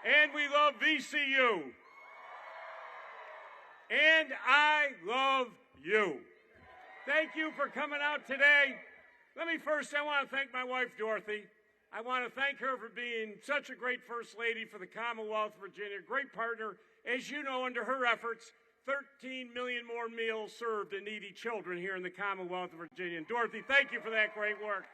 And we love VCU. And I love you. Thank you for coming out today. I want to thank my wife, Dorothy. I want to thank her for being such a great First Lady for the Commonwealth of Virginia, great partner. As you know, under her efforts, 13 million more meals served to needy children here in the Commonwealth of Virginia. And Dorothy, thank you for that great work.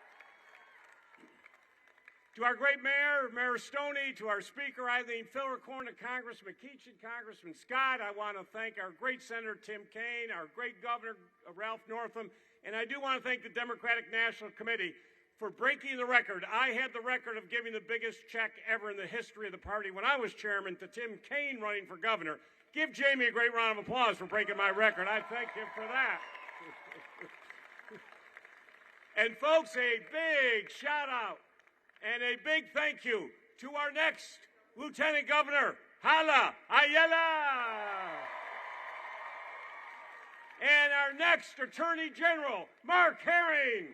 To our great mayor, Mayor Stoney, to our speaker, Eileen Fillercorn, to Congressman Keachin, Congressman Scott, I want to thank our great Senator Tim Kaine, our great Governor Ralph Northam, and I do want to thank the Democratic National Committee for breaking the record. I had the record of giving the biggest check ever in the history of the party when I was chairman to Tim Kaine running for governor. Give Jamie a great round of applause for breaking my record. I thank him for that. And folks, a big shout out and a big thank you to our next Lieutenant Governor, Hala Ayala. And our next Attorney General, Mark Herring.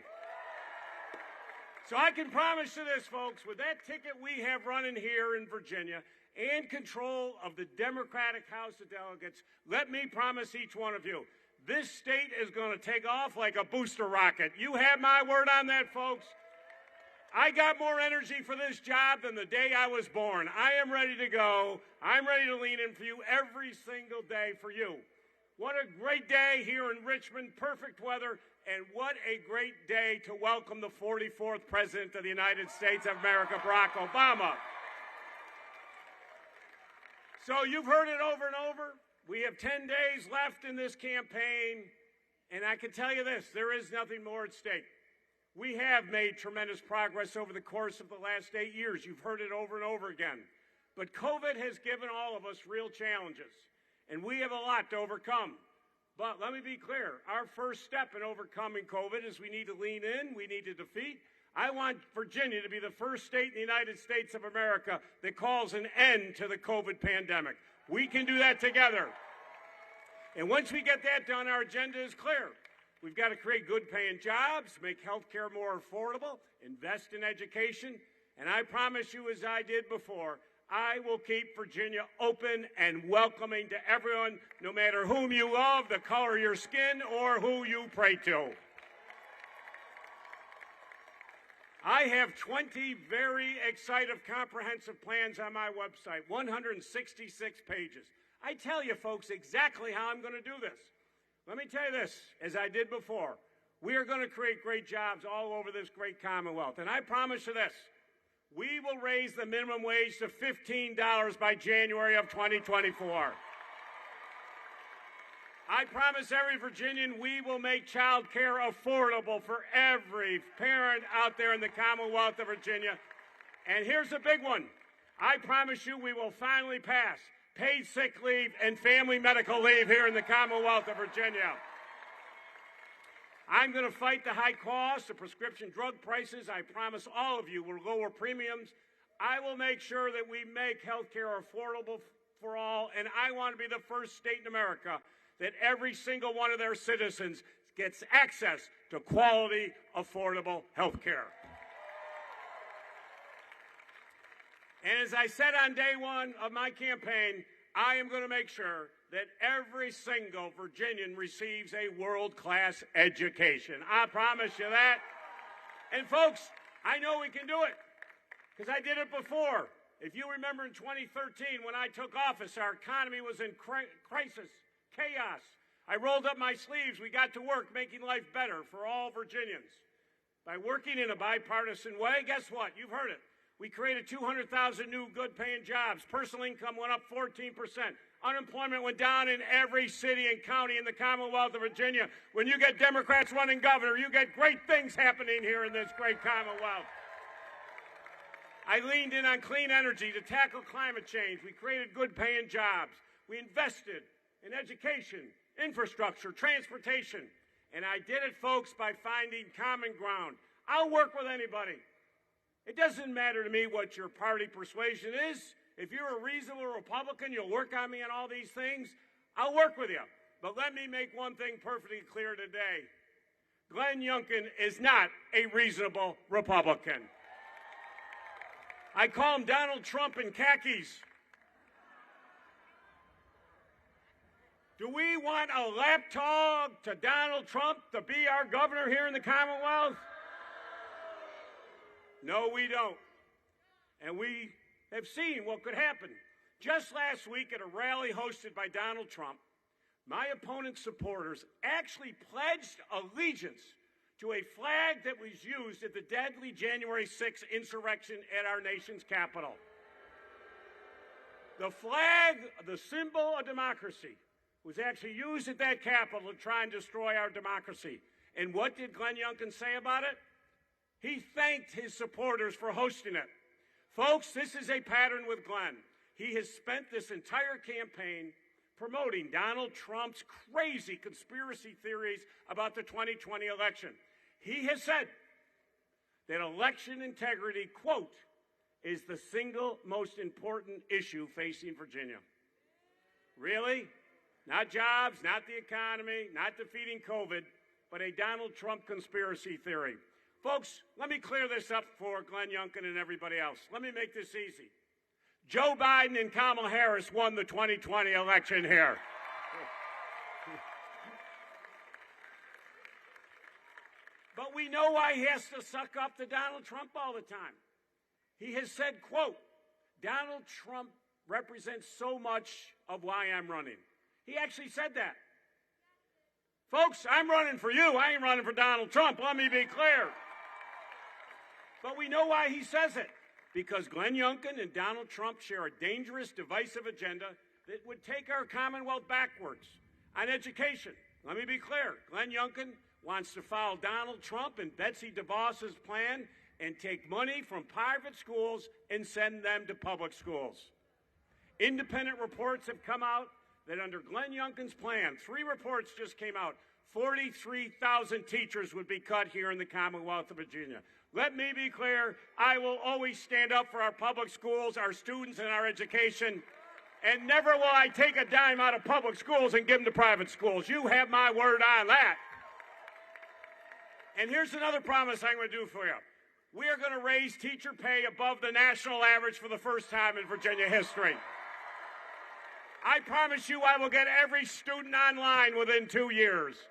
So I can promise you this, folks, with that ticket we have running here in Virginia and control of the Democratic House of Delegates, let me promise each one of you, this state is going to take off like a booster rocket. You have my word on that, folks. I got more energy for this job than the day I was born. I am ready to go. I'm ready to lean in for you every single day for you. What a great day here in Richmond, perfect weather, and what a great day to welcome the 44th President of the United States of America, Barack Obama. So you've heard it over and over. We have 10 days left in this campaign, and I can tell you this, there is nothing more at stake. We have made tremendous progress over the course of the last 8 years. You've heard it over and over again. But COVID has given all of us real challenges, and we have a lot to overcome. But let me be clear, our first step in overcoming COVID is we need to lean in, we need to defeat. I want Virginia to be the first state in the United States of America that calls an end to the COVID pandemic. We can do that together. And once we get that done, our agenda is clear. We've got to create good-paying jobs, make health care more affordable, invest in education, and I promise you, as I did before, I will keep Virginia open and welcoming to everyone, no matter whom you love, the color of your skin, or who you pray to. I have 20 very exciting, comprehensive plans on my website, 166 pages. I tell you, folks, exactly how I'm going to do this. Let me tell you this, as I did before, we are going to create great jobs all over this great Commonwealth. And I promise you this, we will raise the minimum wage to $15 by January of 2024. I promise every Virginian we will make child care affordable for every parent out there in the Commonwealth of Virginia. And here's a big one. I promise you we will finally pass paid sick leave and family medical leave here in the Commonwealth of Virginia. I'm going to fight the high cost of prescription drug prices. I promise all of you will lower premiums. I will make sure that we make health care affordable for all, and I want to be the first state in America that every single one of their citizens gets access to quality, affordable health care. And as I said on day one of my campaign, I am going to make sure that every single Virginian receives a world-class education. I promise you that. And folks, I know we can do it because I did it before. If you remember in 2013 when I took office, our economy was in crisis, chaos. I rolled up my sleeves. We got to work making life better for all Virginians. By working in a bipartisan way, guess what? You've heard it. We created 200,000 new good-paying jobs. Personal income went up 14%. Unemployment went down in every city and county in the Commonwealth of Virginia. When you get Democrats running governor, you get great things happening here in this great Commonwealth. I leaned in on clean energy to tackle climate change. We created good-paying jobs. We invested in education, infrastructure, transportation. And I did it, folks, by finding common ground. I'll work with anybody. It doesn't matter to me what your party persuasion is. If you're a reasonable Republican, you'll work on me on all these things, I'll work with you. But let me make one thing perfectly clear today. Glenn Youngkin is not a reasonable Republican. I call him Donald Trump in khakis. Do we want a lapdog to Donald Trump to be our governor here in the Commonwealth? No, we don't. And we have seen what could happen. Just last week at a rally hosted by Donald Trump, my opponent's supporters actually pledged allegiance to a flag that was used at the deadly January 6th insurrection at our nation's capital. The flag, the symbol of democracy, was actually used at that capital to try and destroy our democracy. And what did Glenn Youngkin say about it? He thanked his supporters for hosting it. Folks, this is a pattern with Glenn. He has spent this entire campaign promoting Donald Trump's crazy conspiracy theories about the 2020 election. He has said that election integrity, quote, is the single most important issue facing Virginia. Really? Not jobs, not the economy, not defeating COVID, but a Donald Trump conspiracy theory. Folks, let me clear this up for Glenn Youngkin and everybody else. Let me make this easy. Joe Biden and Kamala Harris won the 2020 election here. But we know why he has to suck up to Donald Trump all the time. He has said, quote, Donald Trump represents so much of why I'm running. He actually said that. Folks, I'm running for you. I ain't running for Donald Trump. Let me be clear. But we know why he says it. Because Glenn Youngkin and Donald Trump share a dangerous, divisive agenda that would take our Commonwealth backwards. On education, let me be clear. Glenn Youngkin wants to follow Donald Trump and Betsy DeVos's plan and take money from private schools and send them to public schools. Independent reports have come out that under Glenn Youngkin's plan, 3 reports just came out, 43,000 teachers would be cut here in the Commonwealth of Virginia. Let me be clear, I will always stand up for our public schools, our students, and our education, and never will I take a dime out of public schools and give them to private schools. You have my word on that. And here's another promise I'm going to do for you. We are going to raise teacher pay above the national average for the first time in Virginia history. I promise you I will get every student online within 2 years.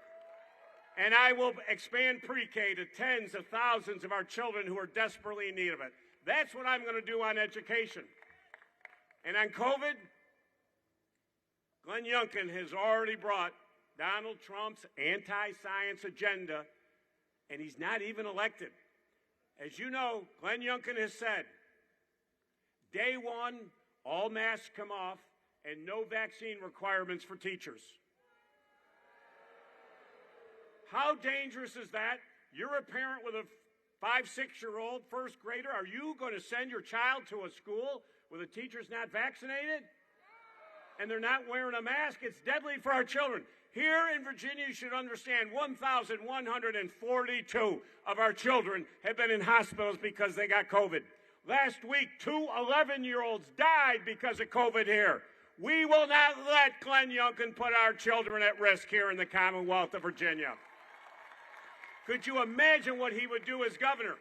And I will expand pre-K to tens of thousands of our children who are desperately in need of it. That's what I'm going to do on education. And on COVID, Glenn Youngkin has already brought Donald Trump's anti-science agenda, and he's not even elected. As you know, Glenn Youngkin has said, day one, all masks come off and no vaccine requirements for teachers. How dangerous is that? You're a parent with a 5-, 6-year-old first grader. Are you going to send your child to a school where the teacher's not vaccinated and they're not wearing a mask? It's deadly for our children. Here in Virginia, you should understand 1,142 of our children have been in hospitals because they got COVID. Last week, 2 11-year-olds died because of COVID here. We will not let Glenn Youngkin put our children at risk here in the Commonwealth of Virginia. Could you imagine what he would do as governor?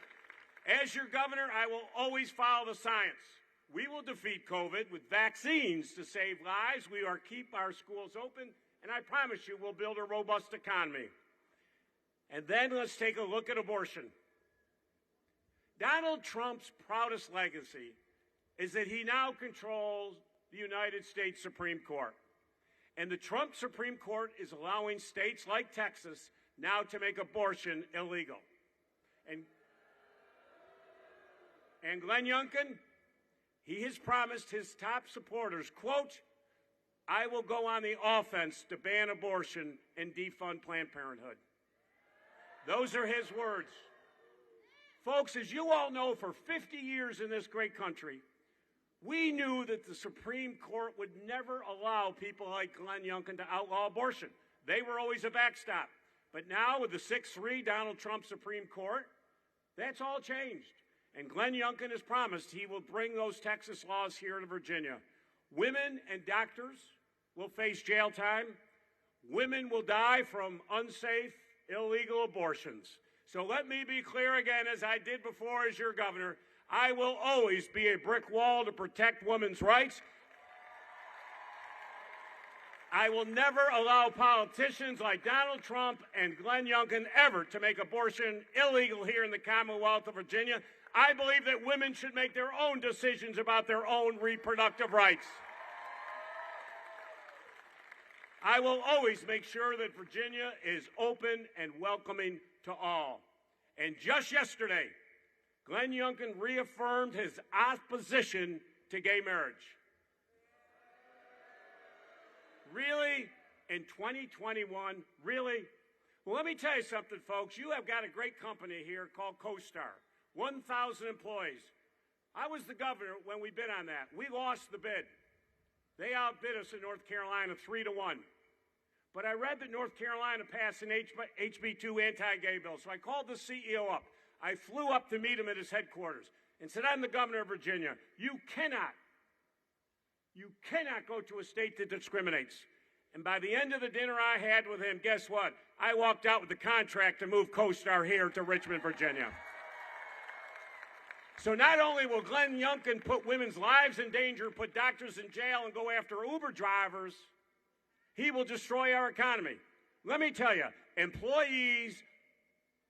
As your governor, I will always follow the science. We will defeat COVID with vaccines to save lives. We will keep our schools open, and I promise you we'll build a robust economy. And then let's take a look at abortion. Donald Trump's proudest legacy is that he now controls the United States Supreme Court. And the Trump Supreme Court is allowing states like Texas now to make abortion illegal. And Glenn Youngkin, he has promised his top supporters, quote, I will go on the offense to ban abortion and defund Planned Parenthood. Those are his words. Folks, as you all know, for 50 years in this great country, we knew that the Supreme Court would never allow people like Glenn Youngkin to outlaw abortion. They were always a backstop. But now with the 6-3 Donald Trump Supreme Court, that's all changed. And Glenn Youngkin has promised he will bring those Texas laws here to Virginia. Women and doctors will face jail time. Women will die from unsafe, illegal abortions. So let me be clear again, as I did before as your governor, I will always be a brick wall to protect women's rights. I will never allow politicians like Donald Trump and Glenn Youngkin ever to make abortion illegal here in the Commonwealth of Virginia. I believe that women should make their own decisions about their own reproductive rights. I will always make sure that Virginia is open and welcoming to all. And just yesterday, Glenn Youngkin reaffirmed his opposition to gay marriage. Really? In 2021? Really? Well, let me tell you something, folks. You have got a great company here called CoStar. 1,000 employees. I was the governor when we bid on that. We lost the bid. They outbid us in North Carolina 3-1. But I read that North Carolina passed an HB2 anti-gay bill, so I called the CEO up. I flew up to meet him at his headquarters and said, I'm the governor of Virginia. You cannot go to a state that discriminates. And by the end of the dinner I had with him, guess what? I walked out with the contract to move CoStar here to Richmond, Virginia. So not only will Glenn Youngkin put women's lives in danger, put doctors in jail, and go after Uber drivers, he will destroy our economy. Let me tell you, employees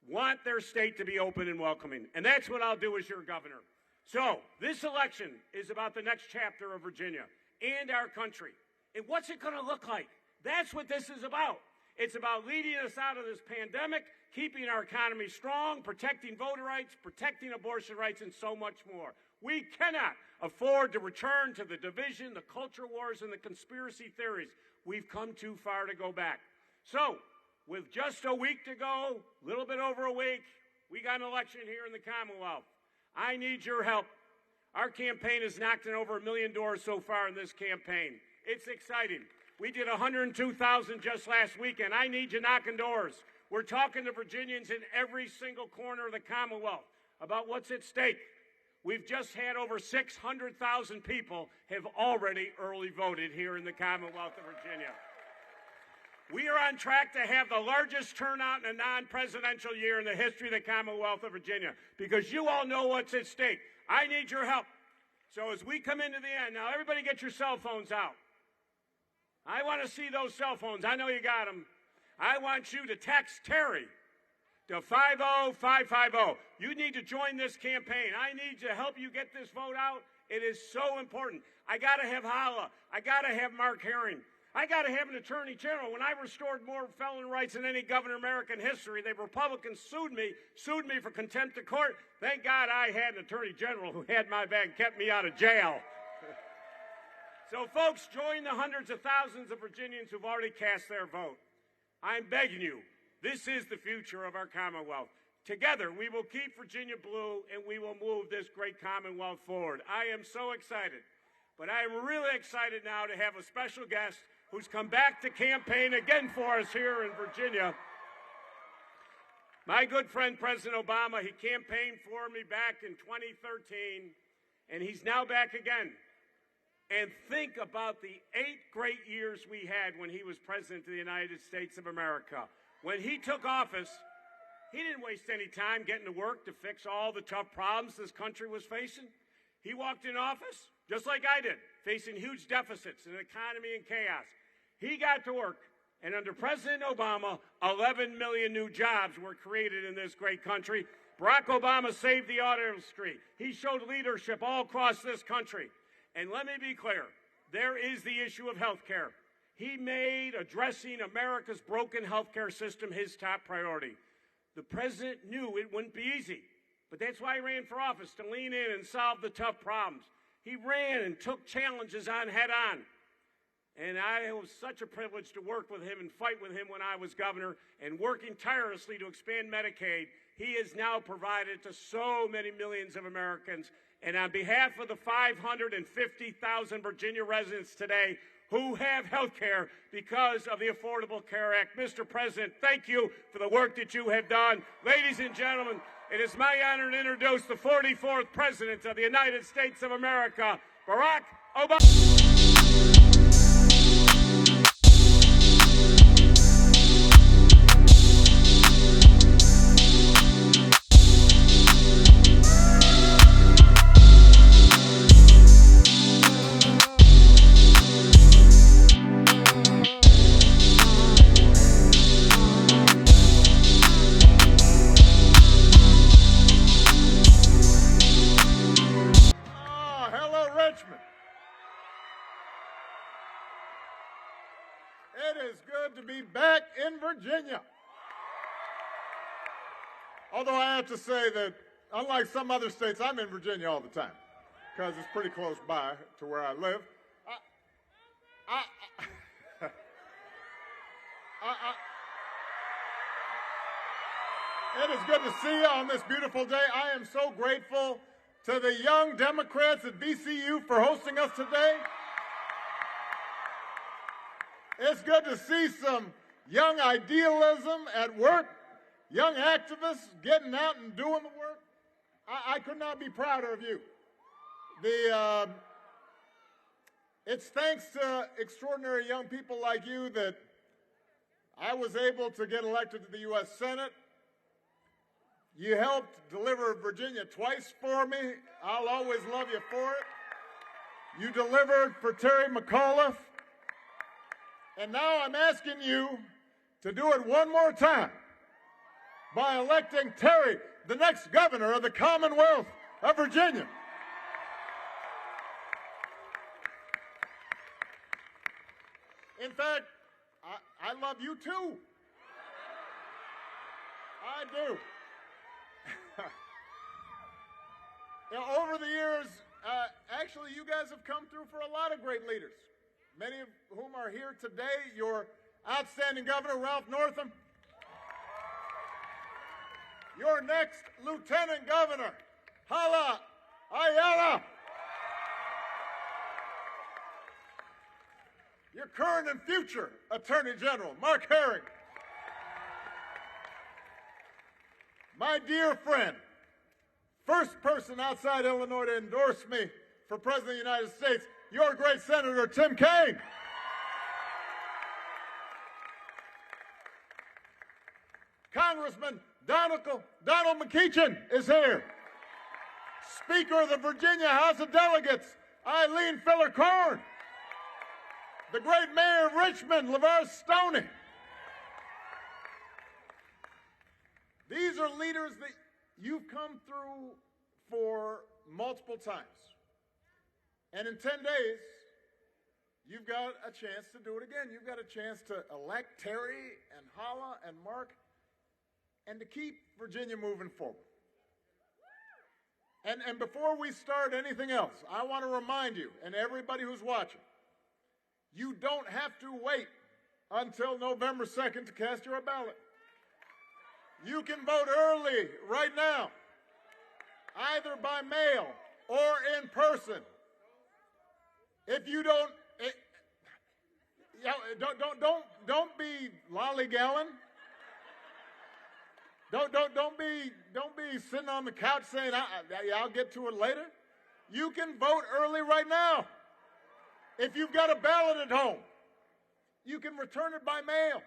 want their state to be open and welcoming, and that's what I'll do as your governor. So this election is about the next chapter of Virginia and our country. And what's it going to look like? That's what this is about. It's about leading us out of this pandemic, keeping our economy strong, protecting voter rights, protecting abortion rights, and so much more. We cannot afford to return to the division, the culture wars, and the conspiracy theories. We've come too far to go back. So, with just a week to go, a little bit over a week, we got an election here in the Commonwealth. I need your help. Our campaign has knocked on over 1 million doors so far in this campaign. It's exciting. We did 102,000 just last weekend. I need you knocking doors. We're talking to Virginians in every single corner of the Commonwealth about what's at stake. We've just had over 600,000 people have already early voted here in the Commonwealth of Virginia. We are on track to have the largest turnout in a non-presidential year in the history of the Commonwealth of Virginia because you all know what's at stake. I need your help. So as we come into the end, now everybody get your cell phones out. I want to see those cell phones. I know you got them. I want you to text Terry to 50550. You need to join this campaign. I need to help you get this vote out. It is so important. I got to have Hala. I got to have Mark Herring. I got to have an attorney general. When I restored more felon rights than any governor in American history, the Republicans sued me for contempt of court. Thank God I had an attorney general who had my back and kept me out of jail. So, folks, join the hundreds of thousands of Virginians who've already cast their vote. I'm begging you, this is the future of our Commonwealth. Together, we will keep Virginia blue, and we will move this great Commonwealth forward. I am so excited. But I am really excited now to have a special guest who's come back to campaign again for us here in Virginia. My good friend, President Obama, he campaigned for me back in 2013, and he's now back again. And think about the 8 great years we had when he was President of the United States of America. When he took office, he didn't waste any time getting to work to fix all the tough problems this country was facing. He walked in office, just like I did, facing huge deficits and an economy in chaos. He got to work, and under President Obama, 11 million new jobs were created in this great country. Barack Obama saved the auto industry. He showed leadership all across this country. And let me be clear, there is the issue of health care. He made addressing America's broken health care system his top priority. The president knew it wouldn't be easy, but that's why he ran for office, to lean in and solve the tough problems. He ran and took challenges on head on. And it was such a privilege to work with him and fight with him when I was governor, and working tirelessly to expand Medicaid. He has now provided to so many millions of Americans. And on behalf of the 550,000 Virginia residents today who have health care because of the Affordable Care Act, Mr. President, thank you for the work that you have done. Ladies and gentlemen, it is my honor to introduce the 44th President of the United States of America, Barack Obama. Richmond. It is good to be back in Virginia. Although I have to say that, unlike some other states, I'm in Virginia all the time because it's pretty close by to where I live. It is good to see you on this beautiful day. I am so grateful to the young Democrats at VCU for hosting us today. It's good to see some young idealism at work, young activists getting out and doing the work. I could not be prouder of you. It's thanks to extraordinary young people like you that I was able to get elected to the U.S. Senate. You helped deliver Virginia twice for me. I'll always love you for it. You delivered for Terry McAuliffe. And now I'm asking you to do it one more time by electing Terry, the next governor of the Commonwealth of Virginia. In fact, I love you too. I do. Over the years, actually, you guys have come through for a lot of great leaders, many of whom are here today. Your outstanding governor, Ralph Northam. Your next lieutenant governor, Hala Ayala. Your current and future Attorney General, Mark Herring. My dear friend, first person outside Illinois to endorse me for President of the United States, your great Senator Tim Kaine. Congressman Donald McEachin is here. Speaker of the Virginia House of Delegates, Eileen Filler-Corn. The great mayor of Richmond, LeVar Stoney. These are leaders that you've come through for multiple times. And in 10 days, you've got a chance to do it again. You've got a chance to elect Terry and Hala and Mark and to keep Virginia moving forward. And before we start anything else, I want to remind you and everybody who's watching, you don't have to wait until November 2nd to cast your ballot. You can vote early right now, either by mail or in person. If you don't be lollygalling. Don't be sitting on the couch saying I'll get to it later. You can vote early right now. If you've got a ballot at home, you can return it by mail,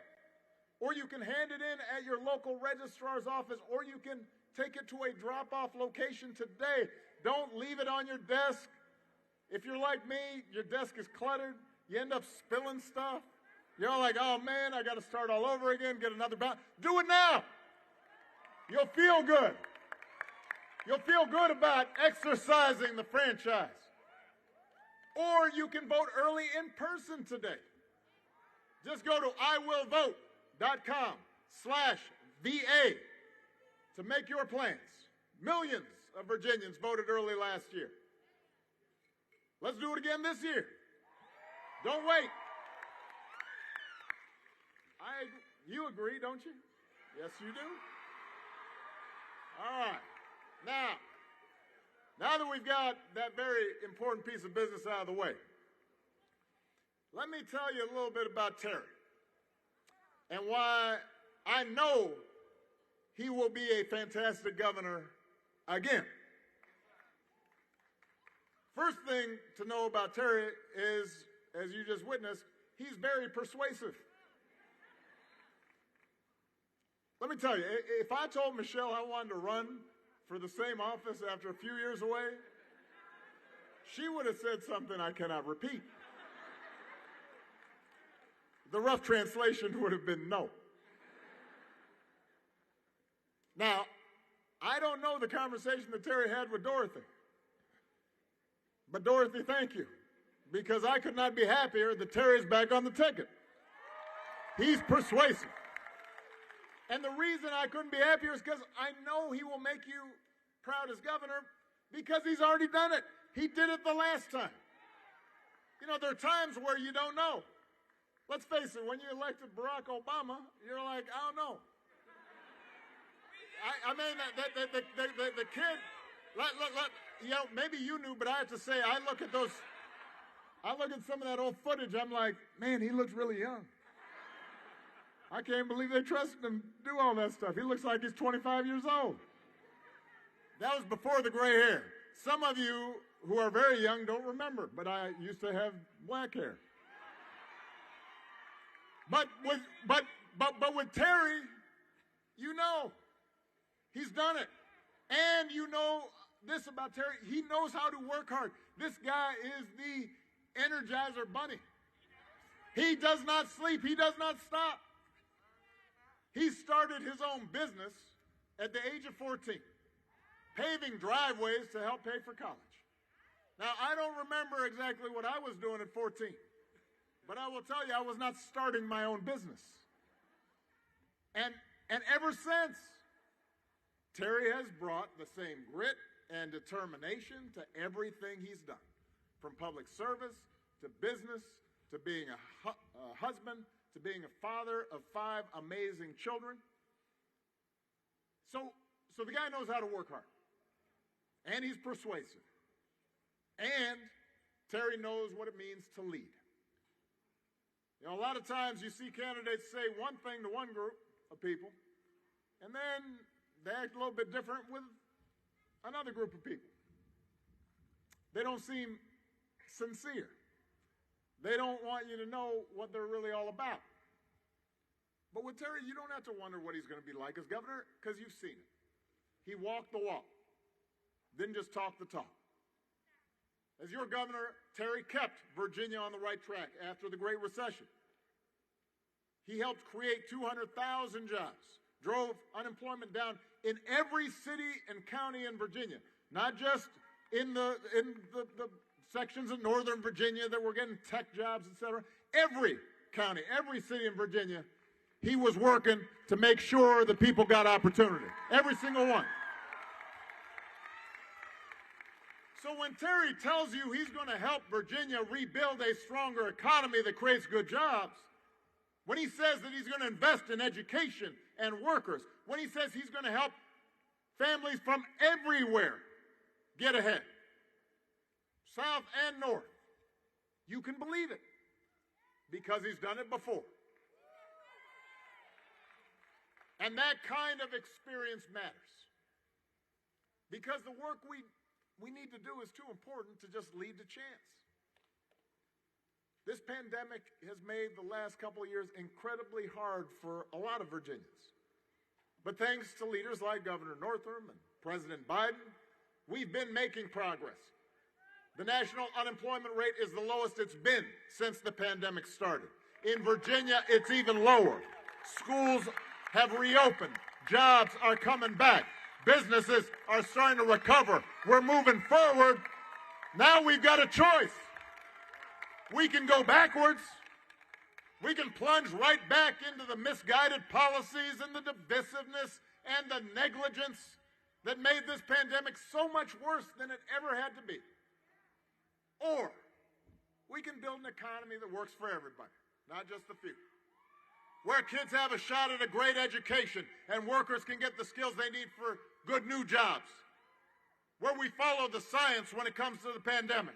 or you can hand it in at your local registrar's office, or you can take it to a drop-off location today. Don't leave it on your desk. If you're like me, your desk is cluttered. You end up spilling stuff. You're all like, oh man, I got to start all over again, get another ballot. Do it now. You'll feel good. You'll feel good about exercising the franchise. Or you can vote early in person today. Just go to iwillvote.com/VA to make your plans. Millions of Virginians voted early last year. Let's do it again this year. Don't wait. You agree, don't you? Yes, you do. All right. Now that we've got that very important piece of business out of the way, let me tell you a little bit about Terry and why I know he will be a fantastic governor again. First thing to know about Terry is, as you just witnessed, he's very persuasive. Let me tell you, if I told Michelle I wanted to run for the same office after a few years away, she would have said something I cannot repeat. The rough translation would have been no. Now, I don't know the conversation that Terry had with Dorothy. But Dorothy, thank you, because I could not be happier that Terry's back on the ticket. He's persuasive. And the reason I couldn't be happier is because I know he will make you proud as governor because he's already done it. He did it the last time. You know, there are times where you don't know. Let's face it, when you elected Barack Obama, you're like, I don't know. I mean, the kid, you know, maybe you knew, but I have to say, I look at some of that old footage, I'm like, man, he looks really young. I can't believe they trusted him to do all that stuff. He looks like he's 25 years old. That was before the gray hair. Some of you who are very young don't remember, but I used to have black hair. But with Terry, you know, he's done it. And you know this about Terry, he knows how to work hard. This guy is the Energizer Bunny. He does not sleep. He does not stop. He started his own business at the age of 14, paving driveways to help pay for college. Now, I don't remember exactly what I was doing at 14, but I will tell you I was not starting my own business. And ever since, Terry has brought the same grit and determination to everything he's done, from public service to business to being a husband to being a father of 5 amazing children. So the guy knows how to work hard. And he's persuasive. And Terry knows what it means to lead. You know, a lot of times you see candidates say one thing to one group of people, and then they act a little bit different with another group of people. They don't seem sincere. They don't want you to know what they're really all about. But with Terry, you don't have to wonder what he's going to be like as governor, because you've seen it. He walked the walk, didn't just talk the talk. As your governor, Terry kept Virginia on the right track after the Great Recession. He helped create 200,000 jobs, drove unemployment down in every city and county in Virginia, not just in the sections of northern Virginia that were getting tech jobs, etc. Every county, every city in Virginia, he was working to make sure that people got opportunity. Every single one. So when Terry tells you he's going to help Virginia rebuild a stronger economy that creates good jobs, when he says that he's going to invest in education and workers, when he says he's going to help families from everywhere get ahead, south and north, you can believe it because he's done it before. And that kind of experience matters because the work we need to do is too important to just leave to chance. This pandemic has made the last couple of years incredibly hard for a lot of Virginians. But thanks to leaders like Governor Northam and President Biden, we've been making progress. The national unemployment rate is the lowest it's been since the pandemic started. In Virginia, it's even lower. Schools have reopened. Jobs are coming back. Businesses are starting to recover. We're moving forward. Now we've got a choice. We can go backwards. We can plunge right back into the misguided policies and the divisiveness and the negligence that made this pandemic so much worse than it ever had to be. Or we can build an economy that works for everybody, not just a few. Where kids have a shot at a great education and workers can get the skills they need for good new jobs. Where we follow the science when it comes to the pandemic.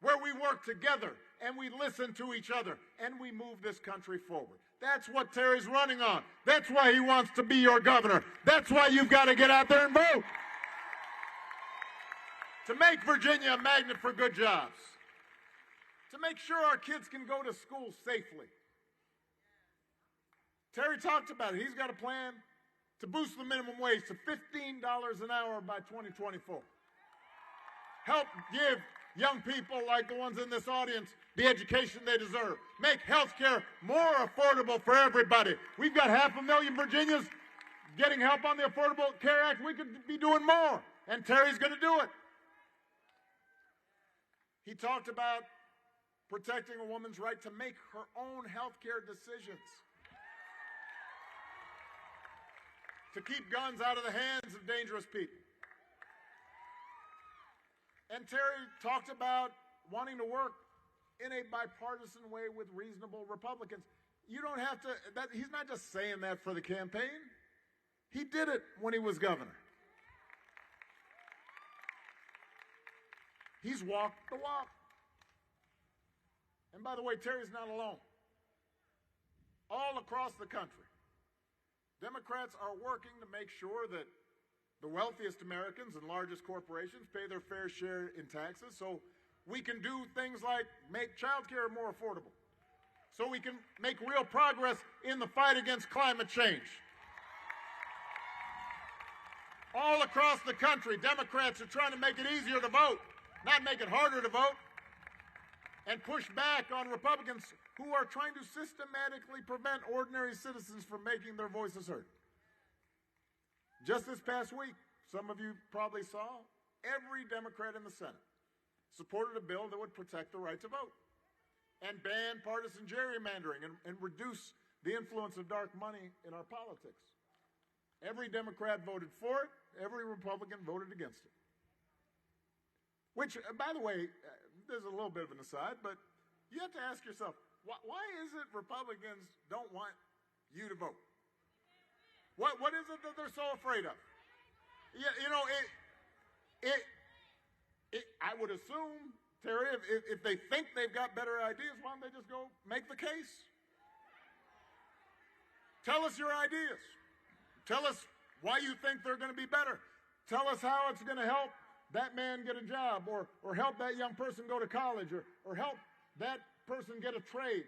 Where we work together and we listen to each other and we move this country forward. That's what Terry's running on. That's why he wants to be your governor. That's why you've got to get out there and vote. To make Virginia a magnet for good jobs. To make sure our kids can go to school safely. Terry talked about it. He's got a plan to boost the minimum wage to $15 an hour by 2024. Help give young people like the ones in this audience the education they deserve. Make health care more affordable for everybody. We've got 500,000 Virginians getting help on the Affordable Care Act. We could be doing more, and Terry's going to do it. He talked about protecting a woman's right to make her own health care decisions, to keep guns out of the hands of dangerous people. And Terry talked about wanting to work in a bipartisan way with reasonable Republicans. You don't have to, he's not just saying that for the campaign. He did it when he was governor. He's walked the walk. And by the way, Terry's not alone. All across the country, Democrats are working to make sure that the wealthiest Americans and largest corporations pay their fair share in taxes, so we can do things like make child care more affordable, so we can make real progress in the fight against climate change. All across the country, Democrats are trying to make it easier to vote, not make it harder to vote, and push back on Republicans who are trying to systematically prevent ordinary citizens from making their voices heard. Just this past week, some of you probably saw, every Democrat in the Senate supported a bill that would protect the right to vote and ban partisan gerrymandering and reduce the influence of dark money in our politics. Every Democrat voted for it. Every Republican voted against it. Which, by the way, there's a little bit of an aside, but you have to ask yourself, why is it Republicans don't want you to vote? What is it that they're so afraid of? Yeah, you know, I would assume, Terry, if they think they've got better ideas, why don't they just go make the case? Tell us your ideas. Tell us why you think they're going to be better. Tell us how it's going to help that man get a job, or help that young person go to college, or help that person get a trade.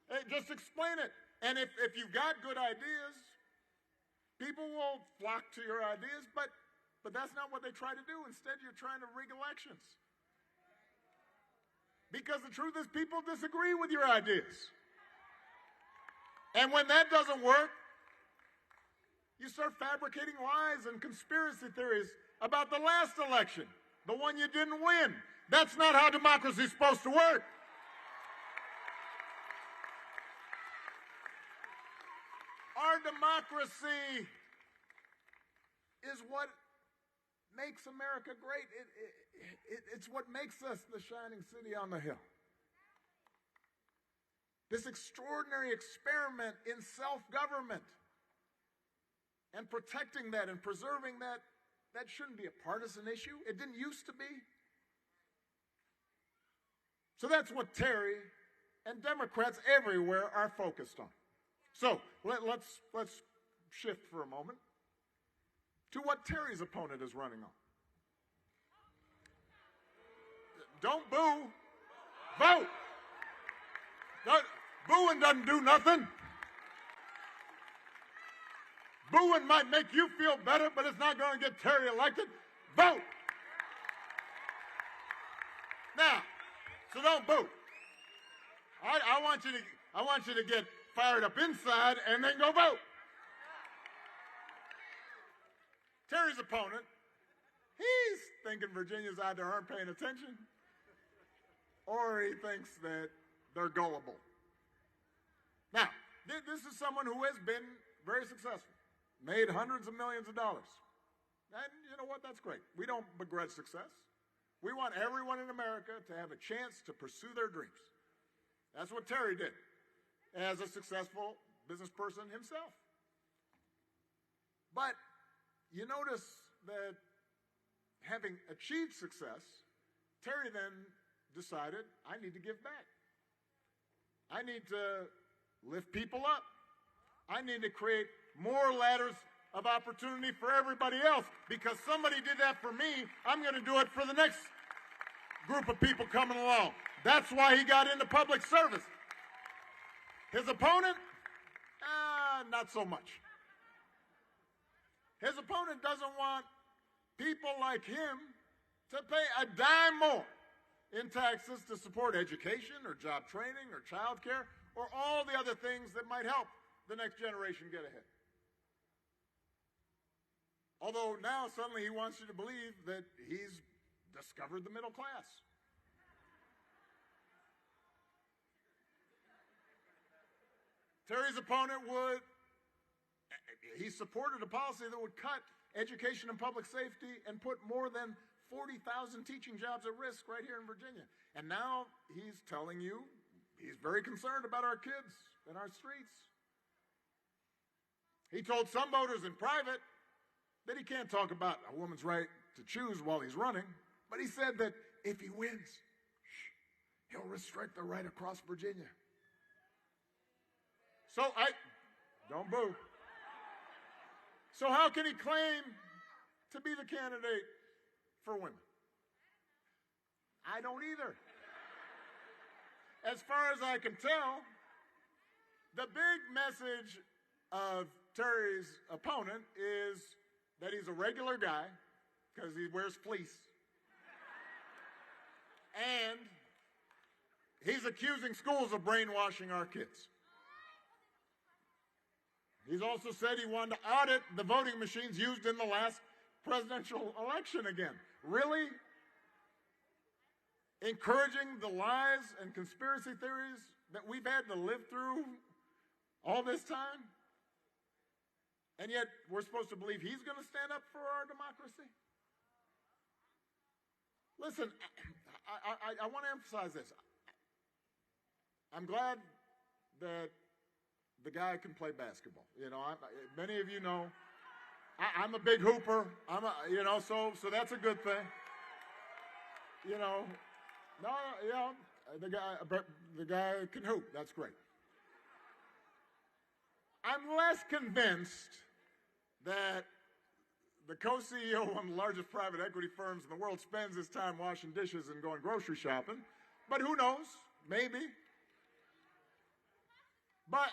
Hey, just explain it. And if you've got good ideas, people will flock to your ideas, but that's not what they try to do. Instead, you're trying to rig elections. Because the truth is, people disagree with your ideas. And when that doesn't work, you start fabricating lies and conspiracy theories about the last election, the one you didn't win. That's not how democracy is supposed to work. Our democracy is what makes America great. It's what makes us the shining city on the hill. This extraordinary experiment in self-government and protecting that and preserving that shouldn't be a partisan issue. It didn't used to be. So that's what Terry and Democrats everywhere are focused on. So let's shift for a moment to what Terry's opponent is running on. Don't boo. Vote. Booing doesn't do nothing. Booing might make you feel better, but it's not going to get Terry elected. Vote. Now, so don't boo. I want you to get fired up inside and then go vote. Terry's opponent, he's thinking Virginians either aren't paying attention or he thinks that they're gullible. Now, this is someone who has been very successful, made hundreds of millions of dollars. And you know what? That's great. We don't begrudge success. We want everyone in America to have a chance to pursue their dreams. That's what Terry did as a successful business person himself. But you notice that having achieved success, Terry then decided, I need to give back. I need to lift people up. I need to create more ladders of opportunity for everybody else. Because somebody did that for me, I'm going to do it for the next group of people coming along. That's why he got into public service. His opponent, not so much. His opponent doesn't want people like him to pay a dime more in taxes to support education or job training or child care or all the other things that might help the next generation get ahead. Although now suddenly he wants you to believe that he's discovered the middle class. Terry's opponent he supported a policy that would cut education and public safety and put more than 40,000 teaching jobs at risk right here in Virginia. And now he's telling you he's very concerned about our kids and our streets. He told some voters in private that he can't talk about a woman's right to choose while he's running, but he said that if he wins, he'll restrict the right across Virginia. So don't boo. So how can he claim to be the candidate for women? I don't either. As far as I can tell, the big message of Terry's opponent is that he's a regular guy because he wears fleece. And he's accusing schools of brainwashing our kids. He's also said he wanted to audit the voting machines used in the last presidential election again. Really? Encouraging the lies and conspiracy theories that we've had to live through all this time? And yet we're supposed to believe he's going to stand up for our democracy? Listen, I want to emphasize this. I'm glad that the guy can play basketball. You know, many of you know, I'm a big hooper. So that's a good thing. You know, the guy can hoop. That's great. I'm less convinced that the co-CEO of one of the largest private equity firms in the world spends his time washing dishes and going grocery shopping. But who knows? Maybe. But,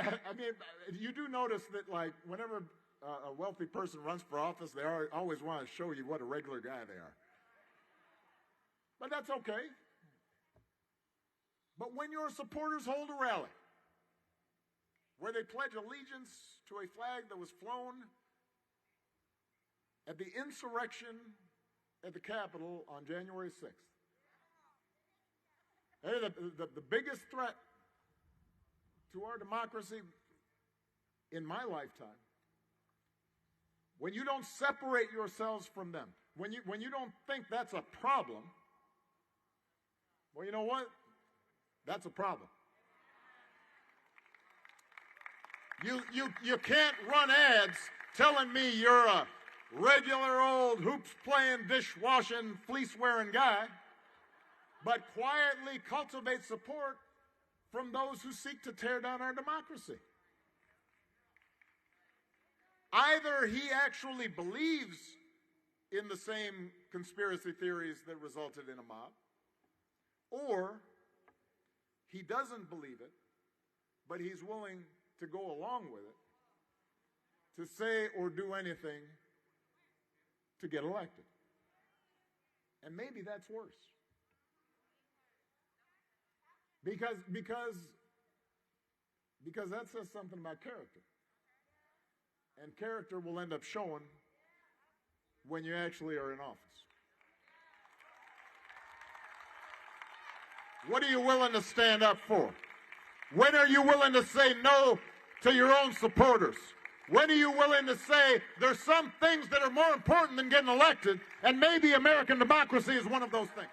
I mean, you do notice that, like, whenever a wealthy person runs for office, they always want to show you what a regular guy they are. But that's okay. But when your supporters hold a rally where they pledge allegiance to a flag that was flown at the insurrection at the Capitol on January 6th, the biggest threat to our democracy in my lifetime, when you don't separate yourselves from them, when you don't think that's a problem, well, you know what? That's a problem. You can't run ads telling me you're a regular old hoops-playing, dish-washing, fleece-wearing guy, but quietly cultivate support from those who seek to tear down our democracy. Either he actually believes in the same conspiracy theories that resulted in a mob, or he doesn't believe it, but he's willing to go along with it, to say or do anything to get elected. And maybe that's worse. Because that says something about character. And character will end up showing when you actually are in office. What are you willing to stand up for? When are you willing to say no to your own supporters? When are you willing to say there's some things that are more important than getting elected, and maybe American democracy is one of those things?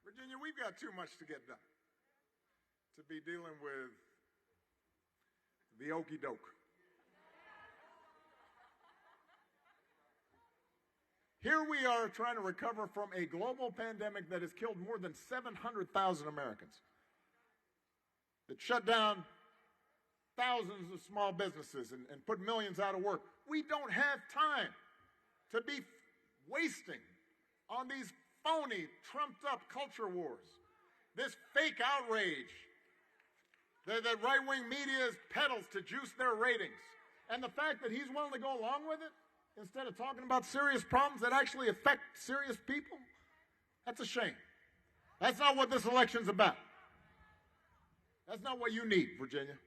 Virginia, we've got too much to get done to be dealing with the okey doke. Here we are trying to recover from a global pandemic that has killed more than 700,000 Americans, that shut down thousands of small businesses and put millions out of work. We don't have time to be wasting on these phony, trumped-up culture wars, this fake outrage that right-wing media peddles to juice their ratings. And the fact that he's willing to go along with it, instead of talking about serious problems that actually affect serious people, that's a shame. That's not what this election's about. That's not what you need, Virginia.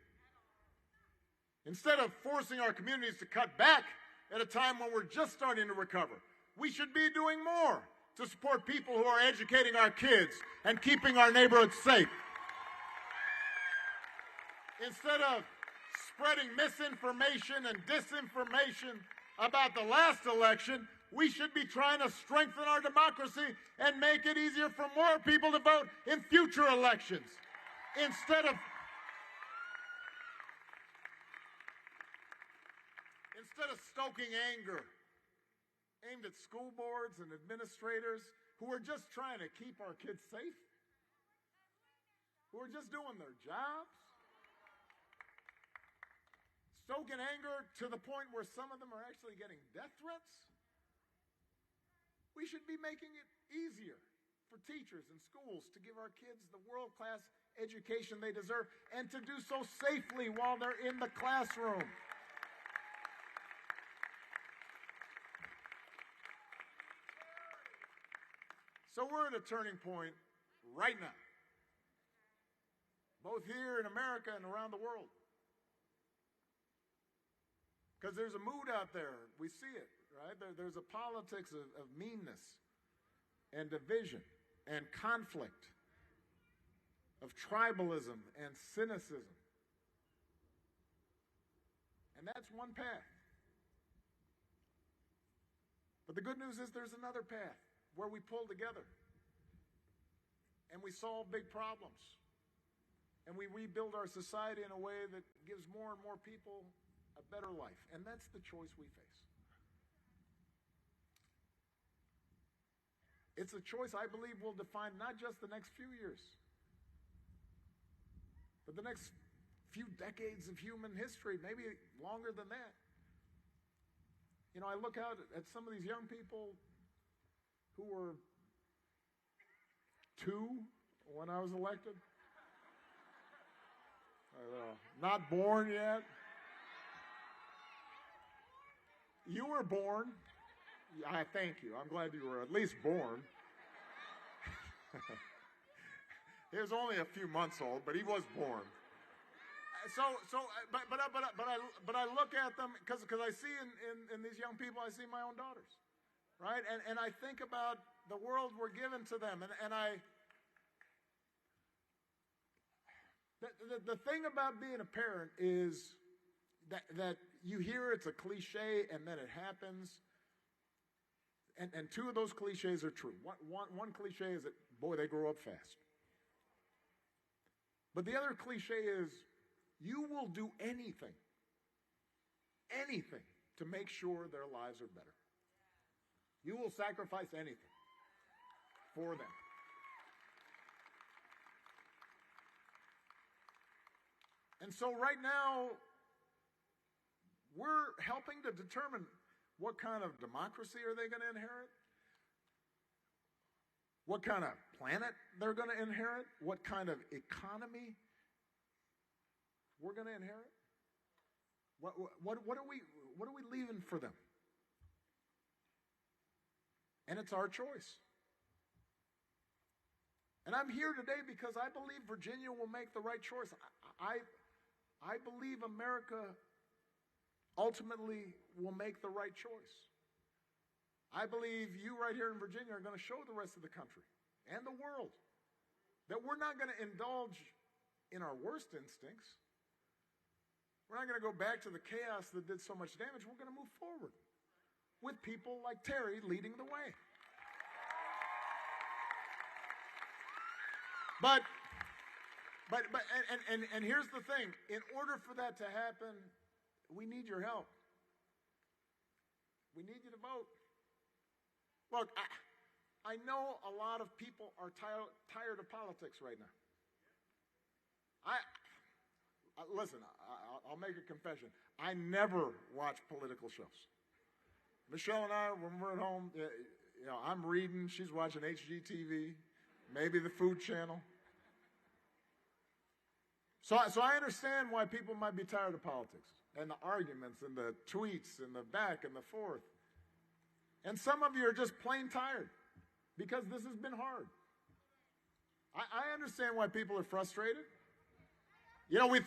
Instead of forcing our communities to cut back at a time when we're just starting to recover. We should be doing more to support people who are educating our kids and keeping our neighborhoods safe. Instead of spreading misinformation and disinformation about the last election, we should be trying to strengthen our democracy and make it easier for more people to vote in future elections. Instead of stoking anger aimed at school boards and administrators who are just trying to keep our kids safe, who are just doing their jobs, stoking anger to the point where some of them are actually getting death threats, we should be making it easier for teachers and schools to give our kids the world-class education they deserve and to do so safely while they're in the classroom. So we're at a turning point right now, both here in America and around the world. Because there's a mood out there. We see it, right? There's a politics of meanness and division and conflict, of tribalism and cynicism. And that's one path. But the good news is there's another path where we pull together and we solve big problems and we rebuild our society in a way that gives more and more people a better life. And that's the choice we face. It's a choice I believe will define not just the next few years, but the next few decades of human history, maybe longer than that. You know, I look out at some of these young people who were 2 when I was elected. Not born yet. You were born. I thank you. I'm glad you were at least born. He was only a few months old, but he was born. But I look at them because I see in these young people, I see my own daughters, right? And I think about the world we're given to them, the thing about being a parent is that you hear it's a cliche and then it happens. And 2 of those cliches are true. One cliche is that, boy, they grow up fast. But the other cliche is you will do anything to make sure their lives are better. You will sacrifice anything for them. And so right now, we're helping to determine what kind of democracy are they going to inherit, what kind of planet they're going to inherit, what kind of economy we're going to inherit. What are we leaving for them? And it's our choice. And I'm here today because I believe Virginia will make the right choice. I believe America ultimately will make the right choice. I believe you right here in Virginia are going to show the rest of the country and the world that we're not going to indulge in our worst instincts. We're not going to go back to the chaos that did so much damage. We're going to move forward with people like Terry leading the way. But here's the thing. In order for that to happen, we need your help. We need you to vote. Look, I know a lot of people are tired of politics right now. Listen, I'll make a confession. I never watch political shows. Michelle and I, when we're at home, I'm reading. She's watching HGTV, maybe the Food Channel. So I understand why people might be tired of politics and the arguments and the tweets and the back and the forth. And some of you are just plain tired because this has been hard. I understand why people are frustrated. You know, we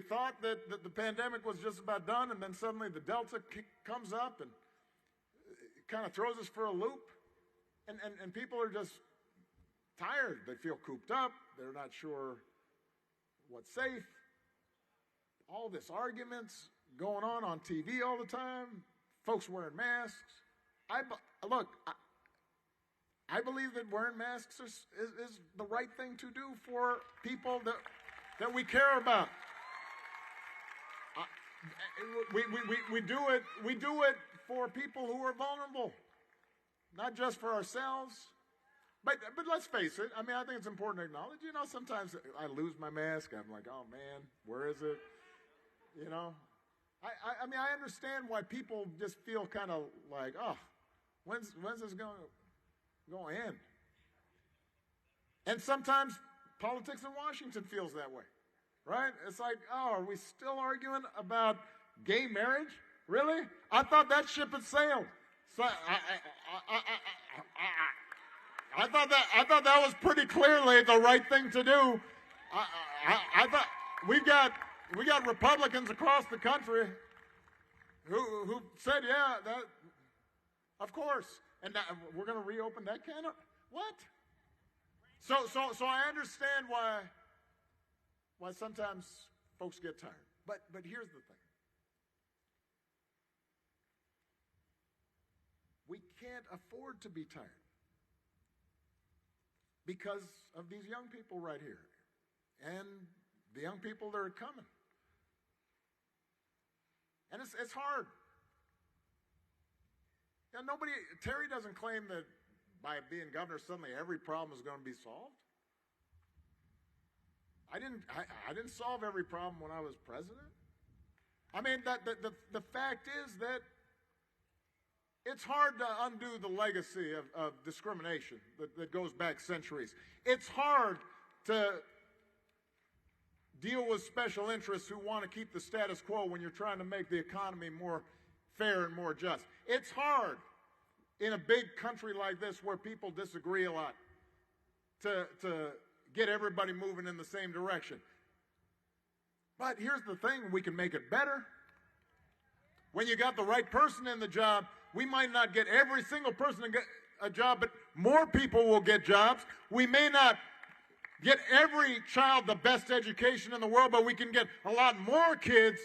thought that the pandemic was just about done, and then suddenly the Delta comes up and it kind of throws us for a loop. And people are just tired. They feel cooped up. They're not sure what's safe. All this arguments going on TV all the time. Folks wearing masks. I believe that wearing masks is the right thing to do for people that we care about. We do it for people who are vulnerable, not just for ourselves. But let's face it. I mean, I think it's important to acknowledge. You know, sometimes I lose my mask. I'm like, oh man, where is it? You know, I mean, I understand why people just feel kind of like, oh, when's this going to end? And sometimes politics in Washington feels that way, right? It's like, oh, are we still arguing about gay marriage? Really? I thought that ship had sailed. So I thought that was pretty clearly the right thing to do. I thought we got Republicans across the country who said, yeah, that of course, and we're going to reopen that can of what? So I understand why sometimes folks get tired. But here's the thing. We can't afford to be tired because of these young people right here and the young people that are coming. And it's hard. You know, Terry doesn't claim that by being governor suddenly every problem is going to be solved. I didn't solve every problem when I was president. I mean, the fact is that it's hard to undo the legacy of discrimination that goes back centuries. It's hard to deal with special interests who want to keep the status quo when you're trying to make the economy more fair and more just. It's hard in a big country like this where people disagree a lot to get everybody moving in the same direction. But here's the thing, we can make it better. When you got the right person in the job, we might not get every single person to get a job, but more people will get jobs. We may not get every child the best education in the world, but we can get a lot more kids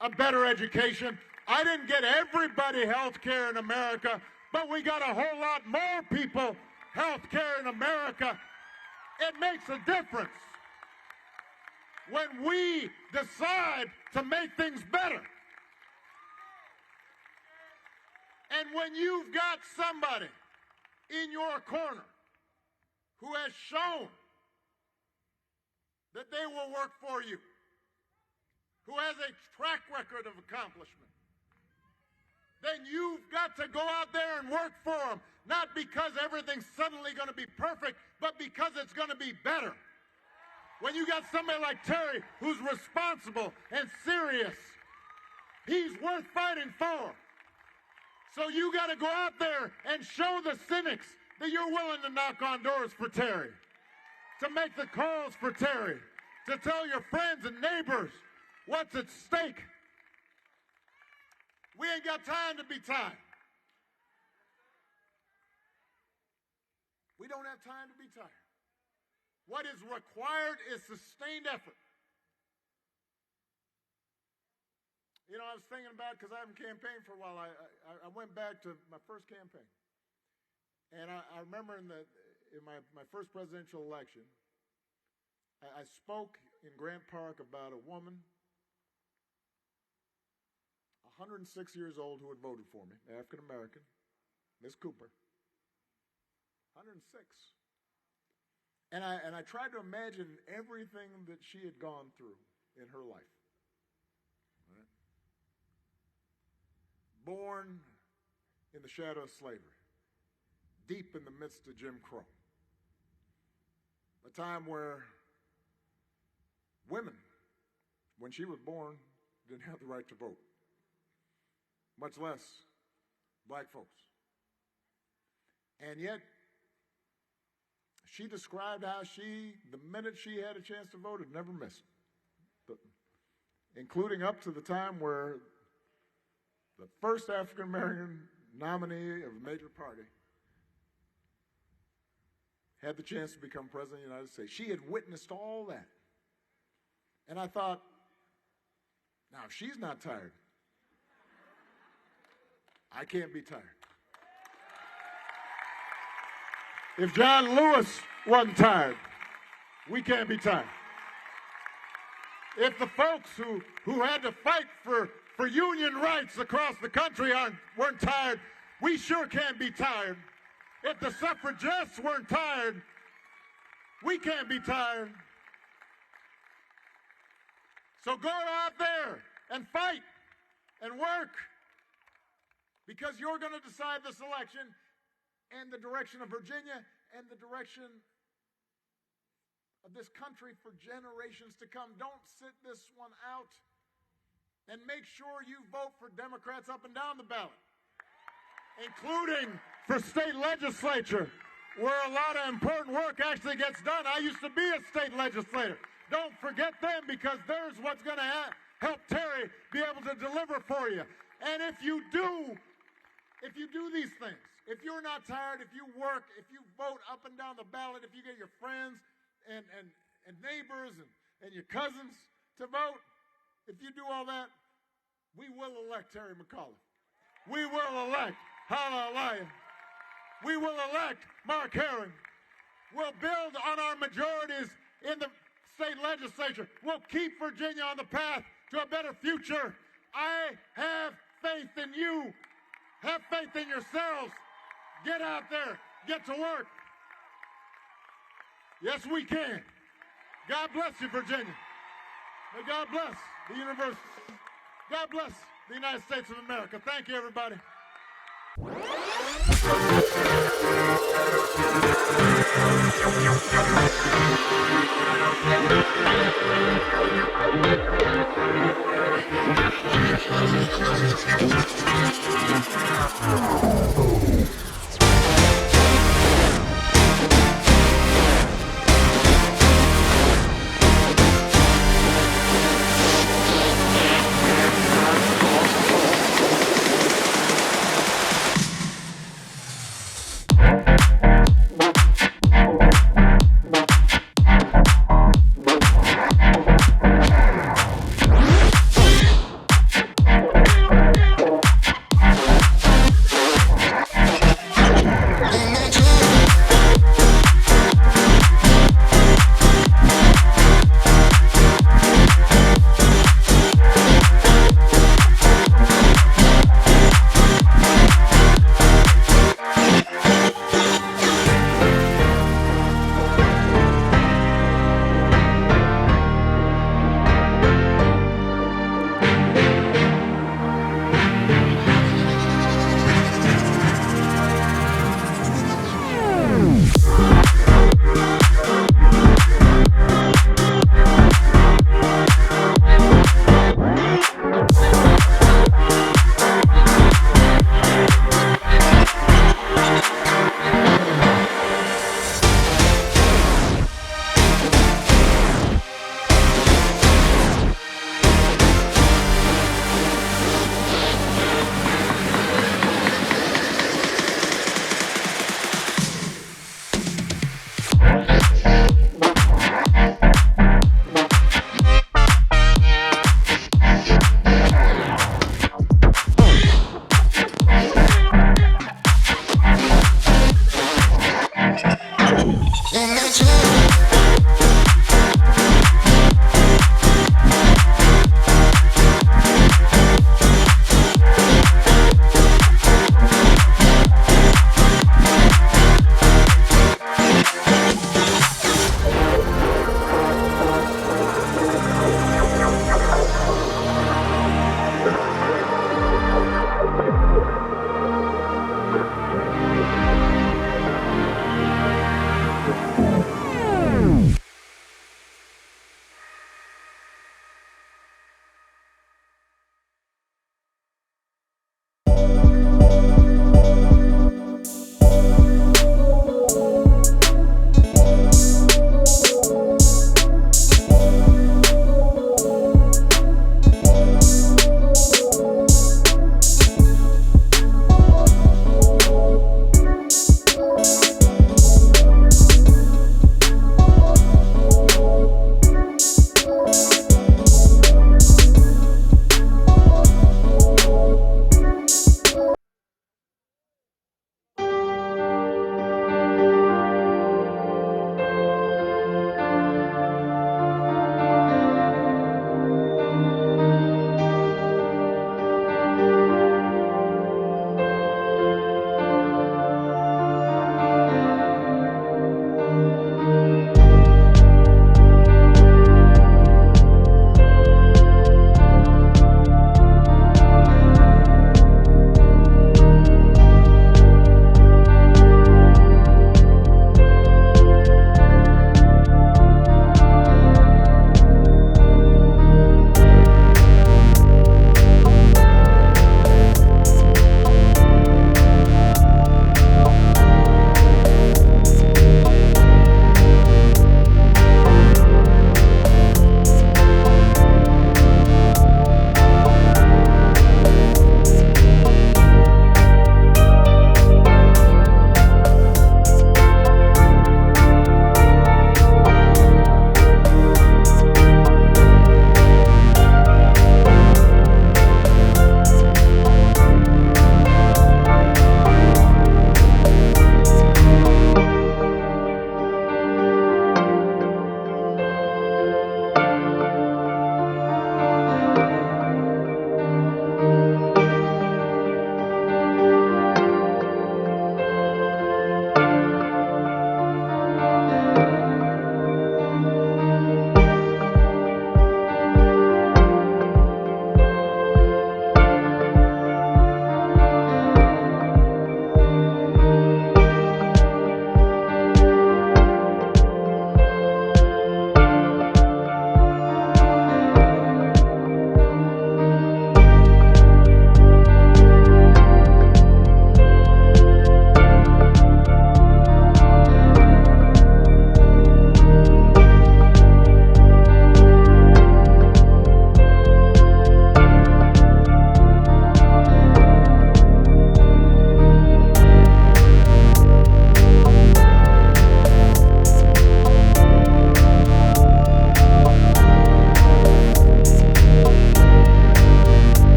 a better education. I didn't get everybody health care in America, but we got a whole lot more people health care in America. It makes a difference when we decide to make things better. And when you've got somebody in your corner who has shown that they will work for you, who has a track record of accomplishment, then you've got to go out there and work for them, not because everything's suddenly going to be perfect, but because it's going to be better. When you got somebody like Terry who's responsible and serious, he's worth fighting for. So you got to go out there and show the cynics that you're willing to knock on doors for Terry, to make the calls for Terry, to tell your friends and neighbors what's at stake. We ain't got time to be tired. We don't have time to be tired. What is required is sustained effort. You know, I was thinking about, because I haven't campaigned for a while, I went back to my first campaign. And I remember in my first presidential election, I spoke in Grant Park about a woman, 106 years old, who had voted for me, African American, Miss Cooper. 106. And I tried to imagine everything that she had gone through in her life. Right? Born in the shadow of slavery, deep in the midst of Jim Crow. A time where women, when she was born, didn't have the right to vote, much less black folks. And yet, she described how the minute she had a chance to vote, had never missed. including up to the time where the first African-American nominee of a major party had the chance to become president of the United States. She had witnessed all that. And I thought, now if she's not tired, I can't be tired. If John Lewis wasn't tired, we can't be tired. If the folks who had to fight for union rights across the country weren't tired, we sure can't be tired. If the suffragists weren't tired, we can't be tired. So go out there and fight and work, because you're going to decide this election and the direction of Virginia and the direction of this country for generations to come. Don't sit this one out, and make sure you vote for Democrats up and down the ballot, including for state legislature, where a lot of important work actually gets done. I used to be a state legislator. Don't forget them, because there's what's going to help Terry be able to deliver for you. And if you do these things, if you're not tired, if you work, if you vote up and down the ballot, if you get your friends and neighbors and your cousins to vote, if you do all that, we will elect Terry McAuliffe. We will elect Hallelujah. We will elect Mark Herring. We'll build on our majorities in the state legislature. We'll keep Virginia on the path to a better future. I have faith in you. Have faith in yourselves. Get out there. Get to work. Yes, we can. God bless you, Virginia. May God bless the university. God bless the United States of America. Thank you, everybody.